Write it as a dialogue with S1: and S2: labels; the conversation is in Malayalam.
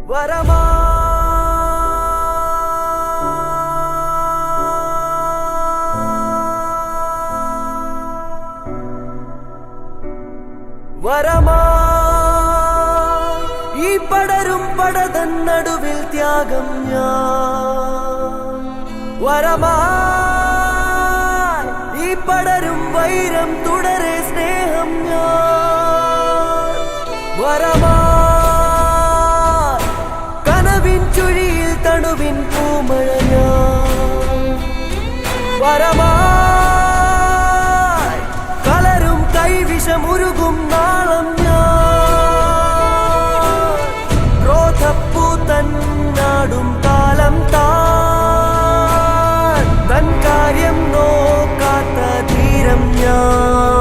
S1: വരമാ വരമാ ഈ പടരും പടതൻ നടുവിൽ ത്യാഗം ഞാൻ വരമാ ഈ പടരും വൈരം തുടരെ സ്നേഹം ഞാൻ വരമാ കനവിൻ ചുഴിയിൽ തണുവിൻ പൂമഴ ഞാൻ വരമാ കലരും കൈവിഷമുരുകും നാളം ഞാൻ ക്രോധപ്പൂ തന്നാടും കാലം താൻ തൻ കാര്യം നോക്കാത്ത ധീരം ഞാൻ